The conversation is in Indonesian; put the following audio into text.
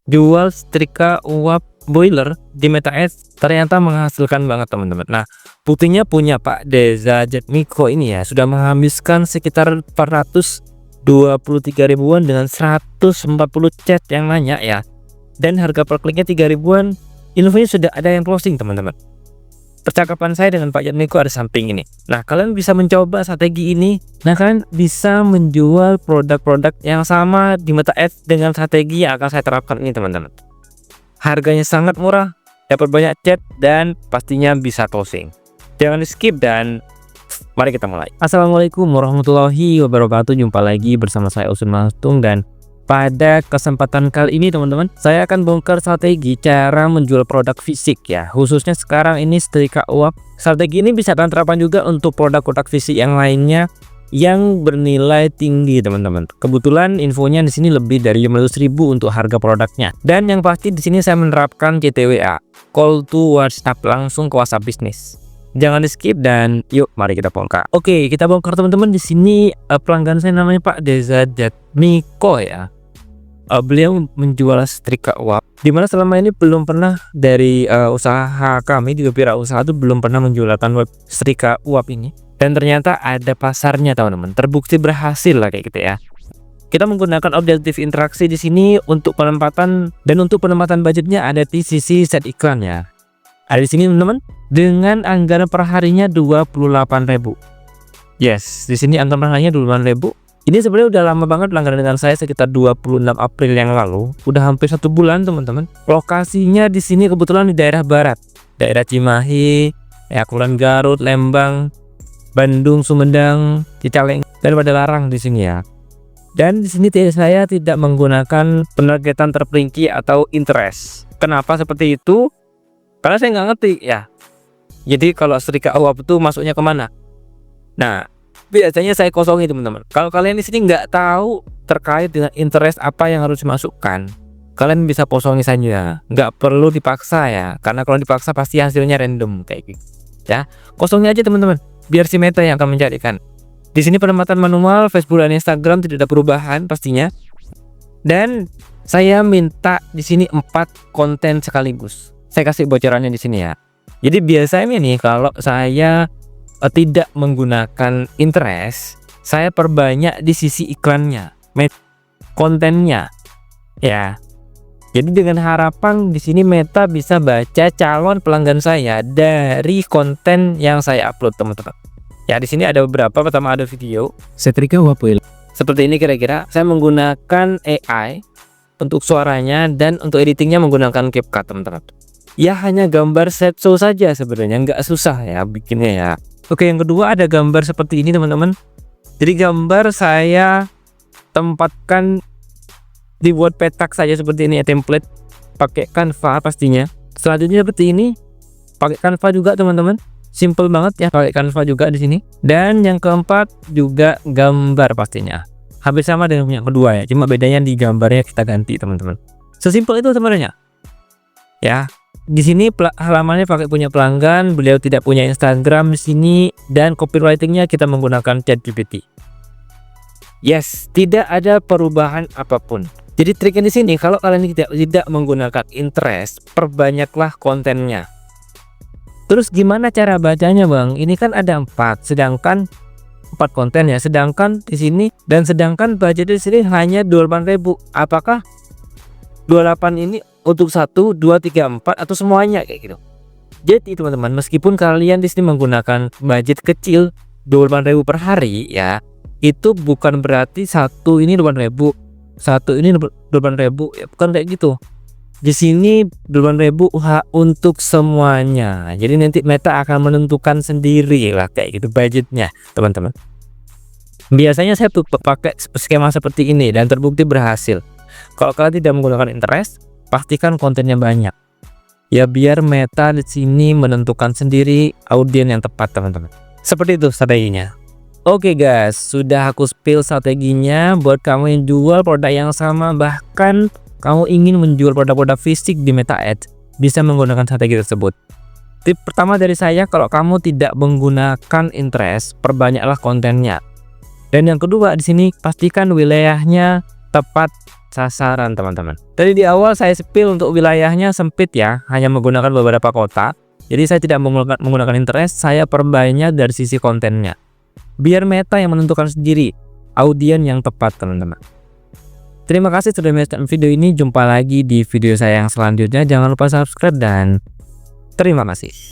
jual setrika uap boiler di Meta Ads ternyata menghasilkan banget teman-teman. Nah, buktinya punya Pak Deza Jatmiko ini ya sudah menghabiskan sekitar 423 ribuan dengan 140 chat yang nanya ya. Dan harga per kliknya 3 ribuan. Infonya sudah ada yang closing teman-teman. Percakapan saya dengan Pak Jatmiko ada samping ini. Nah, kalian bisa mencoba strategi ini. Nah, kalian bisa menjual produk-produk yang sama di Meta Ads dengan strategi yang akan saya terapkan ini teman-teman. Harganya sangat murah, dapat banyak chat, dan pastinya bisa closing. Jangan di skip dan mari kita mulai. Assalamualaikum warahmatullahi wabarakatuh. Jumpa lagi bersama saya Usun Mastung, dan pada kesempatan kali ini teman-teman, saya akan bongkar strategi cara menjual produk fisik ya. Khususnya sekarang ini setrika uap. Strategi ini bisa kalian terapkan juga untuk produk-produk fisik yang lainnya yang bernilai tinggi teman-teman. Kebetulan infonya di sini lebih dari 15.000 untuk harga produknya. Dan yang pasti di sini saya menerapkan CTWA, call to WhatsApp, langsung ke WhatsApp bisnis. Jangan di skip dan yuk mari kita bongkar. Oke, kita bongkar teman-teman. Di sini pelanggan saya namanya Pak Deza Jatmiko ya. Beliau menjual setrika uap, dimana selama ini belum pernah dari usaha kami di Wira Usaha itu belum pernah menjualkan web setrika uap ini, dan ternyata ada pasarnya teman-teman, terbukti berhasil lah kayak gitu ya. Kita menggunakan objektif interaksi di sini untuk penempatan, dan untuk penempatan budgetnya ada di sisi set iklan ya. Ada di sini teman-teman dengan anggaran per harinya 28.000. Yes, di sini anggaran per harinya 28.000. Ini sebenarnya udah lama banget langganan dengan saya, sekitar 26 April yang lalu. Udah hampir 1 bulan teman-teman. Lokasinya di sini kebetulan di daerah barat, daerah Cimahi, ya Kulon Garut, Lembang, Bandung, Sumedang, Cicalengka, dan Padalarang di sini ya. Dan di sini saya tidak menggunakan penargetan terperinci atau interest. Kenapa seperti itu? Karena saya nggak ngerti ya. Jadi kalau setrika uap itu masuknya kemana? Nah, biasanya saya kosongi teman-teman. Kalau kalian di sini nggak tahu terkait dengan interest apa yang harus dimasukkan, kalian bisa kosongi saja, nggak perlu dipaksa ya, karena kalau dipaksa pasti hasilnya random kayak gitu ya. Kosongi aja teman-teman, biar si Meta yang akan mencarikan. Di sini penempatan manual Facebook dan Instagram tidak ada perubahan pastinya, dan saya minta di sini 4 konten sekaligus. Saya kasih bocorannya di sini ya. Jadi biasanya nih kalau saya tidak menggunakan interest, saya perbanyak di sisi iklannya, kontennya ya. Jadi dengan harapan di sini Meta bisa baca calon pelanggan saya dari konten yang saya upload teman-teman. Ya di sini ada beberapa. Pertama ada video setrika uap boiler. Seperti ini kira-kira. Saya menggunakan AI untuk suaranya, dan untuk editingnya menggunakan CapCut teman-teman. Ya hanya gambar slideshow saja sebenarnya, nggak susah ya bikinnya ya. Oke, yang kedua ada gambar seperti ini teman-teman. Jadi gambar saya tempatkan dibuat petak saja seperti ini ya, template pakai Canva pastinya. Selanjutnya seperti ini pakai Canva juga teman-teman. Simple banget ya, pakai Canva juga di sini. Dan yang keempat juga gambar pastinya. Hampir sama dengan yang kedua ya, cuma bedanya di gambarnya kita ganti teman-teman. Sesimpel itu sebenarnya. Ya. Di sini halamannya pakai punya pelanggan, beliau tidak punya Instagram di sini, dan copywritingnya kita menggunakan ChatGPT. Yes, tidak ada perubahan apapun. Jadi triknya di sini, kalau kalian tidak menggunakan interest, perbanyaklah kontennya. Terus gimana cara bacanya bang? Ini kan ada 4, sedangkan 4 konten ya, sedangkan di sini dan sedangkan budget di sini hanya 28.000. Apakah 28 ini untuk 1, 2, 3, 4 atau semuanya kayak gitu? Jadi teman-teman, meskipun kalian di sini menggunakan budget kecil 28.000 per hari ya, itu bukan berarti satu ini 28.000, satu ini 28.000 ya, bukan kayak gitu. Di sini 28.000 untuk semuanya. Jadi nanti Meta akan menentukan sendiri lah kayak gitu budgetnya teman-teman. Biasanya saya tuh pakai skema seperti ini dan terbukti berhasil. Kalau kalian tidak menggunakan interest, pastikan kontennya banyak. Ya biar Meta di sini menentukan sendiri audiens yang tepat teman-teman. Seperti itu strateginya. Oke guys, sudah aku spill strateginya buat kamu yang jual produk yang sama, bahkan kamu ingin menjual produk-produk fisik di Meta Ads, bisa menggunakan strategi tersebut. Tip pertama dari saya, kalau kamu tidak menggunakan interest, perbanyaklah kontennya. Dan yang kedua di sini, pastikan wilayahnya tepat sasaran teman-teman. Tadi di awal saya spill untuk wilayahnya sempit ya, hanya menggunakan beberapa kota. Jadi saya tidak menggunakan interest, saya perbanyak dari sisi kontennya. Biar meta yang menentukan sendiri audien yang tepat teman-teman. Terima kasih sudah menonton video ini, jumpa lagi di video saya yang selanjutnya. Jangan lupa subscribe dan terima kasih.